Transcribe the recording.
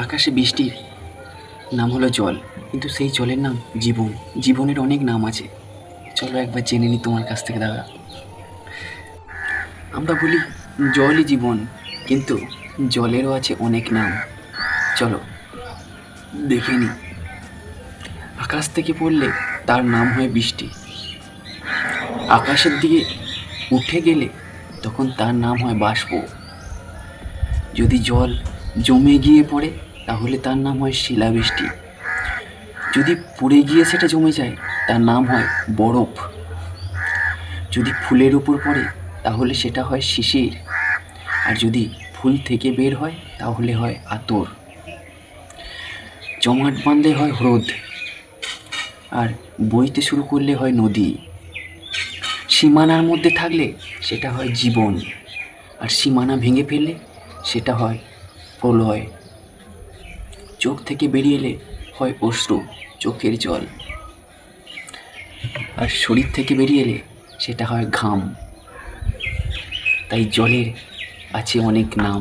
আকাশে বৃষ্টির নাম হলো জল, কিন্তু সেই জলের নাম জীবন। জীবনের অনেক নাম আছে, চলো একবার জেনে নি তোমার কাছ থেকে দাদা। আমরা বলি জলই জীবন, কিন্তু জলেরও আছে অনেক নাম। চলো দেখে নি। আকাশ থেকে পড়লে তার নাম হয় বৃষ্টি। আকাশের দিকে উঠে গেলে তখন তার নাম হয় বাষ্প। যদি জল জমে গিয়ে পড়ে তাহলে তার নাম হয় শিলাবৃষ্টি। যদি পড়ে গিয়ে সেটা জমে যায় তার নাম হয় বরফ। যদি ফুলের উপর পড়ে তাহলে সেটা হয় শিশির। আর যদি ফুল থেকে বের হয় তাহলে হয় আতর। জমাট বাঁধলে হয় হ্রদ, আর বইতে শুরু করলে হয় নদী। সীমানার মধ্যে থাকলে সেটা হয় জীবন, আর সীমানা ভেঙে ফেললে সেটা হয় প্রলয়। চোখ থেকে বেরিয়ে এলে হয় অশ্রু, চোখের জল। আর শরীর থেকে বেরিয়ে এলে সেটা হয় ঘাম। তাই জলের আছে অনেক নাম।